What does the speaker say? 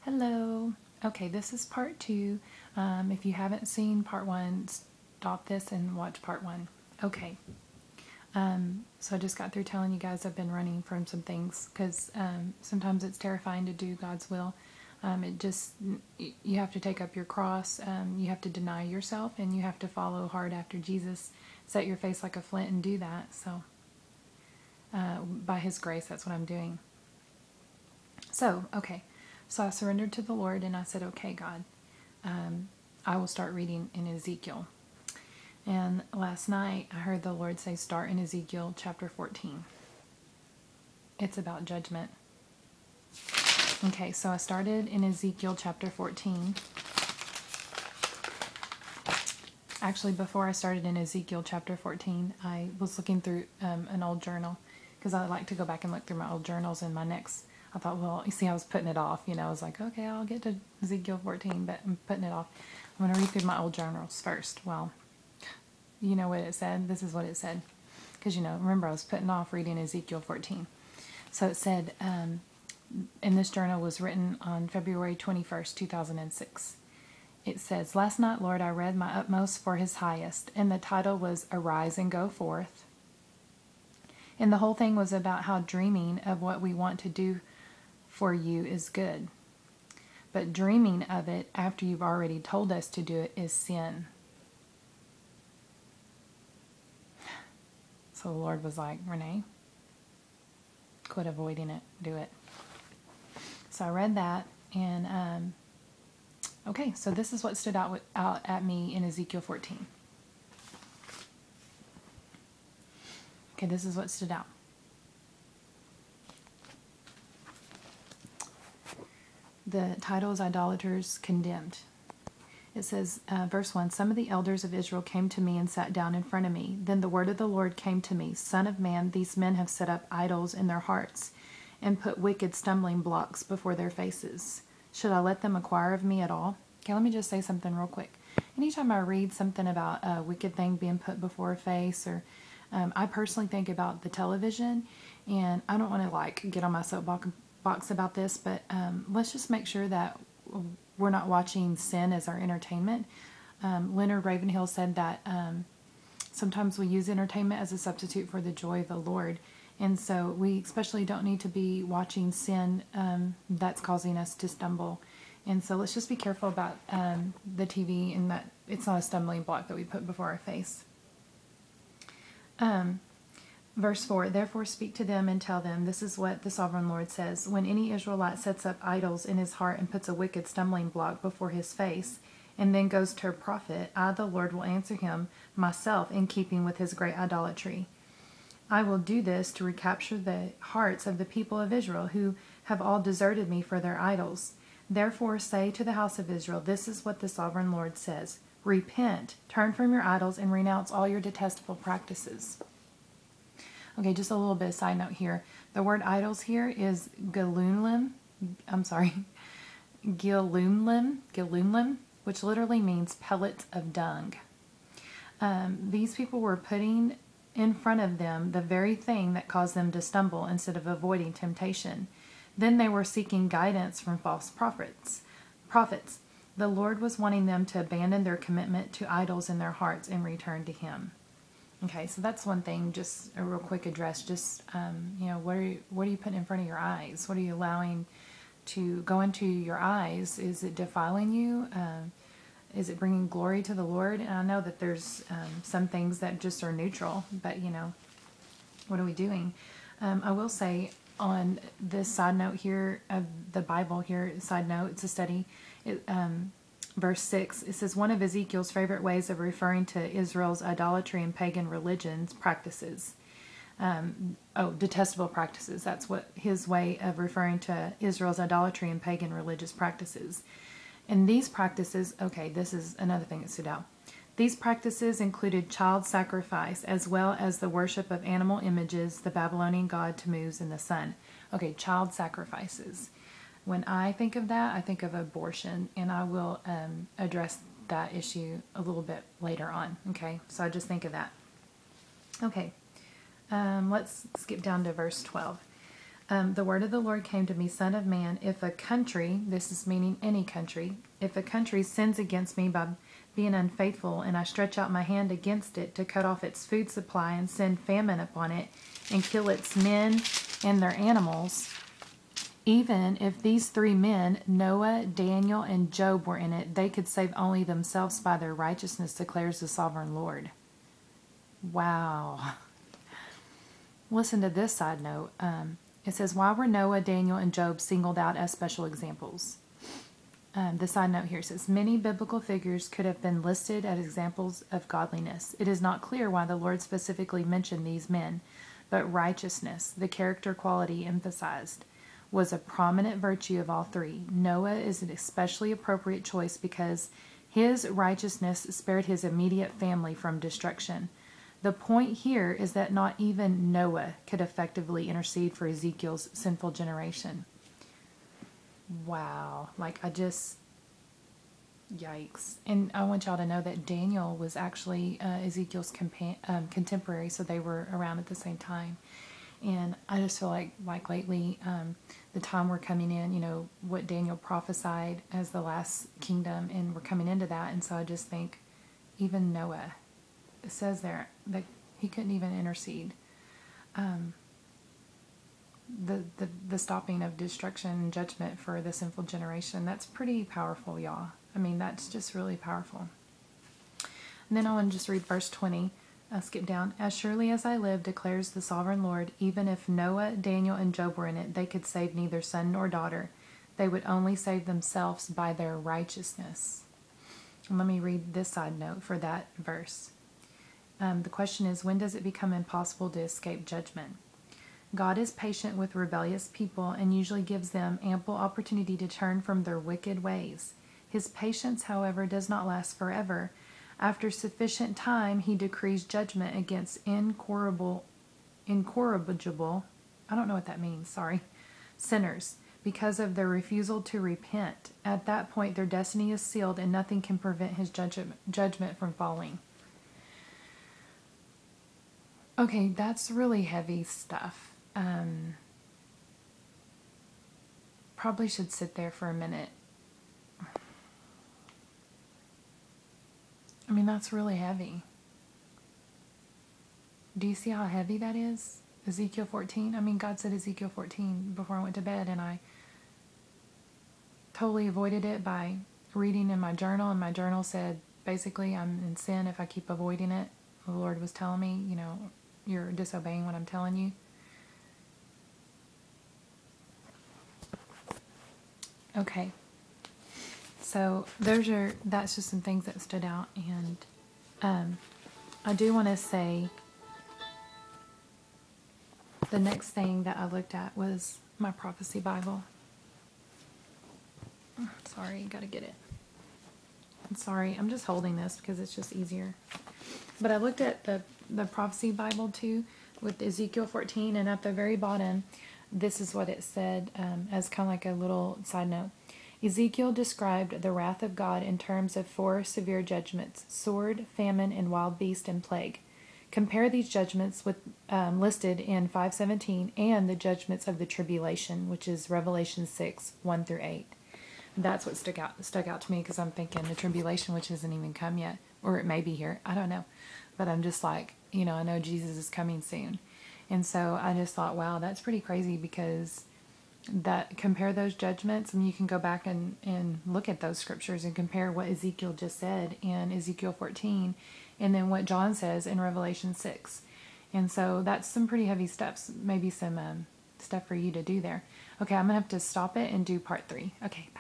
Hello. Okay, this is part 2. If you haven't seen part 1, stop this and watch part 1. Okay. So I just got through telling you guys I've been running from some things because sometimes it's terrifying to do God's will. You have to take up your cross, you have to deny yourself, and you have to follow hard after Jesus. Set your face like a flint and do that. So by His grace, that's what I'm doing. So, okay. So I surrendered to the Lord and I said, okay, God, I will start reading in Ezekiel. And last night I heard the Lord say, start in Ezekiel chapter 14. It's about judgment. Okay, so I started in Ezekiel chapter 14. Actually, before I started in Ezekiel chapter 14, I was looking through an old journal because I like to go back and look through my old journals in my next. I thought, well, you see, I was putting it off. I was like, okay, I'll get to Ezekiel 14, but I'm putting it off. I'm going to read through my old journals first. Well, you know what it said? This is what it said. Because, remember, I was putting off reading Ezekiel 14. So it said, and this journal was written on February 21st, 2006. It says, last night, Lord, I read my utmost for His highest, and the title was Arise and Go Forth. And the whole thing was about how dreaming of what we want to do for you is good. But dreaming of it after you've already told us to do it is sin. So the Lord was like, Renee, quit avoiding it. Do it. So I read that, and okay, so this is what stood out at me in Ezekiel 14. Okay, this is what stood out. The title is Idolaters Condemned. It says, verse 1, some of the elders of Israel came to me and sat down in front of me. Then the word of the Lord came to me, Son of man, these men have set up idols in their hearts and put wicked stumbling blocks before their faces. Should I let them acquire of me at all? Okay, let me just say something real quick. Anytime I read something about a wicked thing being put before a face, or I personally think about the television, and I don't want to get on my soapbox about this, but let's just make sure that we're not watching sin as our entertainment. Leonard Ravenhill said that sometimes we use entertainment as a substitute for the joy of the Lord, and so we especially don't need to be watching sin that's causing us to stumble. And so let's just be careful about the TV, and that it's not a stumbling block that we put before our face. Verse 4, therefore speak to them and tell them, this is what the sovereign Lord says. When any Israelite sets up idols in his heart and puts a wicked stumbling block before his face, and then goes to a prophet, I, the Lord, will answer him myself in keeping with his great idolatry. I will do this to recapture the hearts of the people of Israel, who have all deserted me for their idols. Therefore say to the house of Israel, this is what the sovereign Lord says. Repent, turn from your idols, and renounce all your detestable practices. Okay, just a little bit of side note here. The word idols here is Gilumlim, which literally means pellets of dung. These people were putting in front of them the very thing that caused them to stumble instead of avoiding temptation. Then they were seeking guidance from false prophets. The Lord was wanting them to abandon their commitment to idols in their hearts and return to Him. Okay, so that's one thing, just a real quick address. Just, what are you putting in front of your eyes? What are you allowing to go into your eyes? Is it defiling you? Is it bringing glory to the Lord? And I know that there's some things that just are neutral, but, what are we doing? I will say on this side note here of the Bible here, side note, it's a study, Verse 6, it says, one of Ezekiel's favorite ways of referring to Israel's idolatry and pagan religions practices. Detestable practices. That's what his way of referring to Israel's idolatry and pagan religious practices. And these practices, okay, this is another thing that stood out. These practices included child sacrifice, as well as the worship of animal images, the Babylonian god Tammuz, and the sun. Okay, child sacrifices. When I think of that, I think of abortion, and I will address that issue a little bit later on, okay? So I just think of that. Okay, let's skip down to verse 12. The word of the Lord came to me, Son of man, if a country, this is meaning any country, if a country sins against me by being unfaithful, and I stretch out my hand against it to cut off its food supply and send famine upon it and kill its men and their animals, even if these three men, Noah, Daniel, and Job, were in it, they could save only themselves by their righteousness, declares the sovereign Lord. Wow. Listen to this side note. It says, why were Noah, Daniel, and Job singled out as special examples? The side note here says, many biblical figures could have been listed as examples of godliness. It is not clear why the Lord specifically mentioned these men, but righteousness, the character quality emphasized, was a prominent virtue of all three. Noah is an especially appropriate choice because his righteousness spared his immediate family from destruction. The point here is that not even Noah could effectively intercede for Ezekiel's sinful generation. Wow. Yikes. And I want y'all to know that Daniel was actually Ezekiel's contemporary, so they were around at the same time. And I just feel like lately, the time we're coming in, what Daniel prophesied as the last kingdom, and we're coming into that. And so I just think even Noah, it says there that he couldn't even intercede. The stopping of destruction and judgment for the sinful generation, that's pretty powerful, y'all. I mean, that's just really powerful. And then I want to just read verse 20. I'll skip down. As surely as I live, declares the sovereign Lord, even if Noah, Daniel, and Job were in it, they could save neither son nor daughter. They would only save themselves by their righteousness. And let me read this side note for that verse. The question is, when does it become impossible to escape judgment? God is patient with rebellious people and usually gives them ample opportunity to turn from their wicked ways. His patience, however, does not last forever. After sufficient time, he decrees judgment against incorrigible, I don't know what that means, sorry, sinners, because of their refusal to repent. At that point, their destiny is sealed and nothing can prevent his judgment from falling. Okay, that's really heavy stuff. Probably should sit there for a minute. I mean, that's really heavy. Do you see how heavy that is? Ezekiel 14. I mean, God said Ezekiel 14 before I went to bed, and I totally avoided it by reading in my journal, and my journal said, basically, I'm in sin if I keep avoiding it. The Lord was telling me, you're disobeying what I'm telling you. Okay. So that's just some things that stood out, and I do want to say the next thing that I looked at was my prophecy Bible. Sorry, gotta get it. I'm sorry, I'm just holding this because it's just easier. But I looked at the prophecy Bible too with Ezekiel 14, and at the very bottom, this is what it said as kind of like a little side note. Ezekiel described the wrath of God in terms of 4 severe judgments: sword, famine, and wild beast and plague. Compare these judgments with listed in 5:17 and the judgments of the tribulation, which is Revelation 6:1-8. That's what stuck out to me, because I'm thinking the tribulation, which hasn't even come yet, or it may be here, I don't know. But I'm just like, I know Jesus is coming soon. And so I just thought, wow, that's pretty crazy, because compare those judgments, and you can go back and look at those scriptures and compare what Ezekiel just said in Ezekiel 14 and then what John says in Revelation 6. And so that's some pretty heavy steps, maybe some stuff for you to do there. Okay, I'm going to have to stop it and do part 3. Okay, bye.